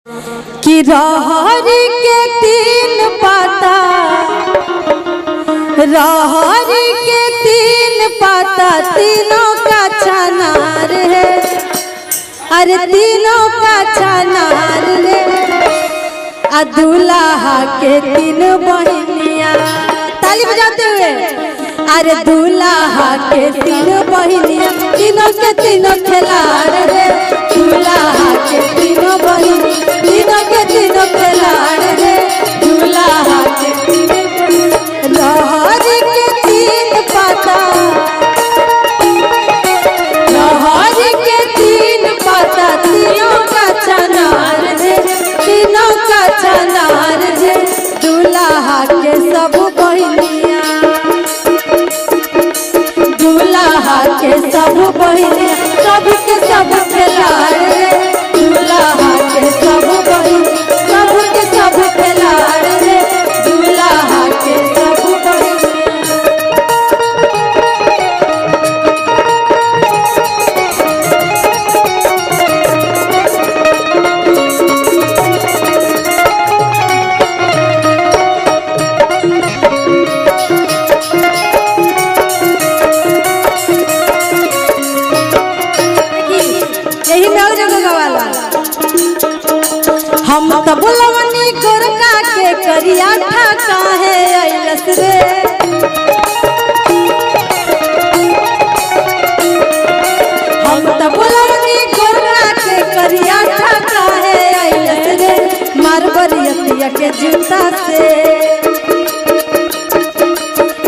कि रहर के तीन पाता, रहर के तीन पाता तीनों का छनार है, अरे तीनों का छनार है। दूल्हा के तीन बहनिया, ताली बजाते हुए, अरे दूल्हा के तीन बहनिया, तीनों के तीनों खिलाड़ रे। दूल्हा के तीनों बहनिया, तीनों के तीनों खिलाड़ रे। दूल्हा के रहर के तीन पाता, रहर के तीन पाता तीनों का छनार रे, तीनों का छनार रे। दूल्हा के सब बहनिया, दूल्हा के सब बहनिया, सब के सब खिलाड़ रे। दूल्हा के सब बहनिया, सब के सब खिलाड़ रे। दूल्हा के सब बहनिया। हम तो बुलवनी गोरका के करिया ठाका है अइलस रे। हम तो बुलवनी गोरका के करिया ठाका है अइलस रे। मारबरियतिया के जूता से,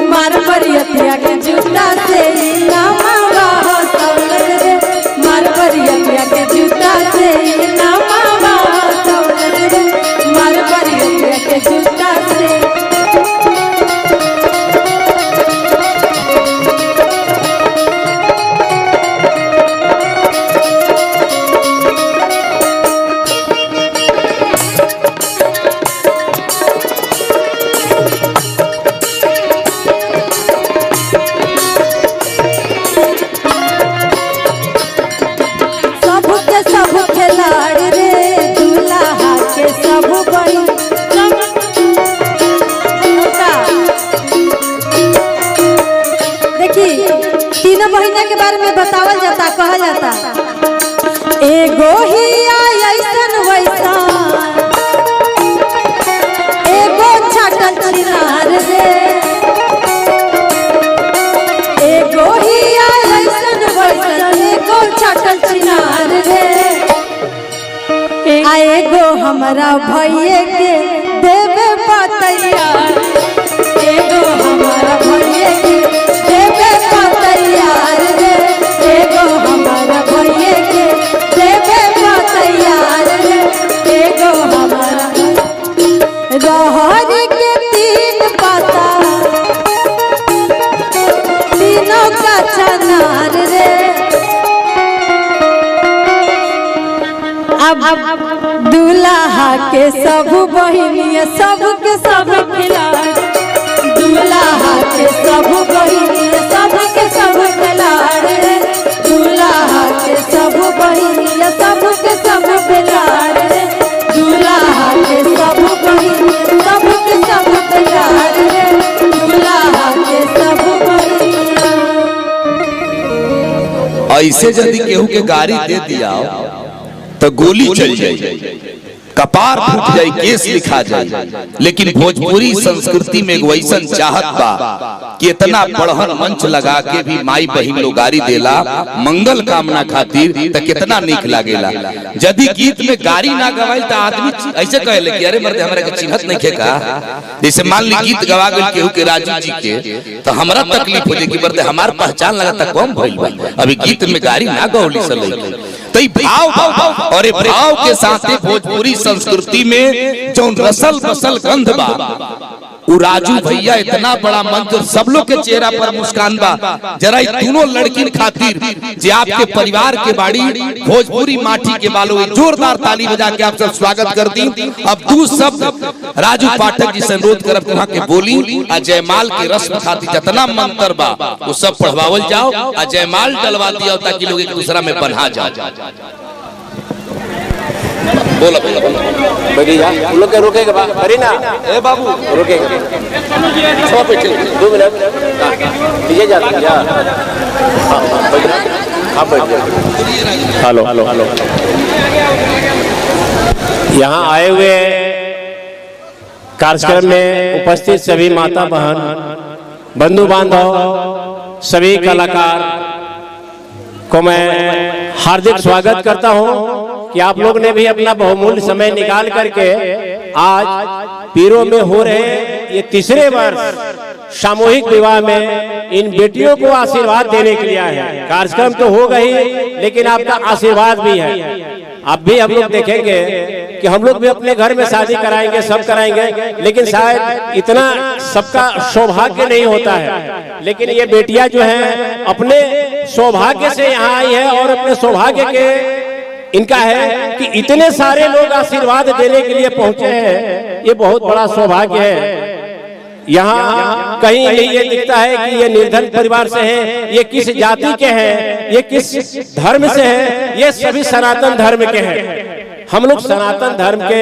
मारबरियतिया के जूता से नामावा हंसौलस रे। मारबरियतिया के जूता से नामावा के जूता से। सब के सब खिलाड़ रे। दूल्हा के सब बड़ी तीनों महीने के बारे में बतावल जाता, कहल जाता। एगो ही ऐसन वैसा, एगो छाटल छिनार रे। एगो ही ऐसन वैसा, एगो छाटल छिनार रे। एगो हमारा भैये के देवे पतैया, एगो हमारा भैये के देवे पतैयार रे। एगो हमारा भैये के देवे पतैयार रे। एगो हमारा रहर के तीन पाता, तीनों का छनार रे। अब दूल्हा के सब बहनिया, सब के सब खिलाड़। दूल्हा के सब बहनिया, सब के सब खिलाड़ रे। दूल्हा के सब बहनिया, सब के सब खिलाड़ रे। दूल्हा के सब बहनिया, सब के सब खिलाड़ रे। दूल्हा के सब बहनिया। ऐसे यदि केहू के गाड़ी दे दिया तो गोली चल जाए, कपार फूट जाए, केस लिखा जाए। लेकिन भोजपुरी संस्कृति में एक वैसन चाहत बा कि इतना बड़हन मंच लगा के भी माई बहिन लोग गाड़ी देला मंगल कामना खातिर, तो कितना निक लागेला। यदि गीत में गाड़ी ना गवाइल तो आदमी ऐसे कहले कि अरे मर्द हमरा के चिन्हत नहीं खेका। जैसे मान ली गीत गवा गइल केहू के राजू जी के, तो हमरा तकलीफ हो जाए कि मर्द हमार पहचान लगाता कम भइल बा, अभी गीत में गाड़ी ना गौली सले। तो भाव और भाव के साथ भोजपुरी संस्कृति में जो रसल बसल गंध बा, वो राजू भैया इतना बड़ा मंच, सब लोग के चेहरा पर मुस्कान बा। जरा दोनों लड़किन खातिर जे आपके परिवार के बाड़ी भोजपुरी माटी के बालों, जोरदार ताली बजा के आप सब स्वागत कर दी। अब दू शब्द राजू पाठक जी से अनुरोध करब वहां के बोली आ जयमाल के रस्म खातिर जितना मंत्र बा वो सब पढ़वावल जाओ आ जयमाल डलवा दिया ताकि लोग एक दूसरा में बन्हा जाओ। बोला बोला बोला बड़ी जा उन लोग के रोकेगा बड़ी ना ए बाबू रोकेगा 6 पे चल 2 मिनट पीछे जा हाँ बैठ जाओ हेलो हेलो हेलो यहाँ आए हुए कार्यक्रम में उपस्थित सभी माता बहन बंधु बांधव सभी कलाकार को मैं हार्दिक स्वागत करता हूं कि आप लोग ने भी अपना बहुमूल्य समय निकाल करके आज पीरों में हो रहे ये तीसरे वर्ष सामूहिक विवाह में इन बेटियों को आशीर्वाद देने के लिए आए हैं। कार्यक्रम तो हो गई लेकिन आपका आशीर्वाद भी है। अब भी हम लोग देखेंगे कि हम लोग भी अपने घर में शादी कराएंगे, सब कराएंगे, लेकिन शायद इतना सबका सौभाग्य नहीं होता है। लेकिन ये बेटियां जो हैं अपने सौभाग्य से यहाँ आई है और अपने सौभाग्य के इनका है कि इतने सारे लोग आशीर्वाद देने के लिए पहुंचे हैं। ये बहुत बड़ा सौभाग्य है। यहाँ कहीं नहीं ये दिखता है कि ये निर्धन परिवार से हैं, ये किस जाति के हैं, ये किस धर्म से हैं। ये सभी सनातन धर्म के हैं। हम लोग सनातन धर्म के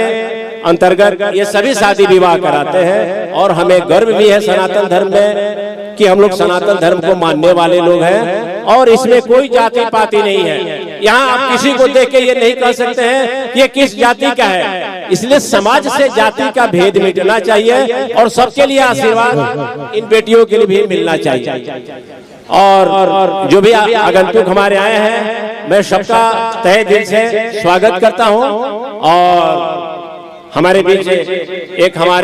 अंतर्गत ये सभी शादी विवाह कराते हैं और हमें गर्व भी है सनातन धर्म में कि हम लोग सनातन धर्म को मानने वाले लोग हैं और इसमें कोई जाति पाति नहीं है। यहाँ आप किसी को देख के ये नहीं कह सकते हैं कि ये किस जाति का है। इसलिए समाज से जाति का भेद मिटना चाहिए और सबके लिए आशीर्वाद इन बेटियों के लिए भी मिलना चाहिए। और जो भी आगंतुक हमारे आए हैं मैं सबका तहे दिल से स्वागत करता हूँ। और हमारे बीच एक हमारे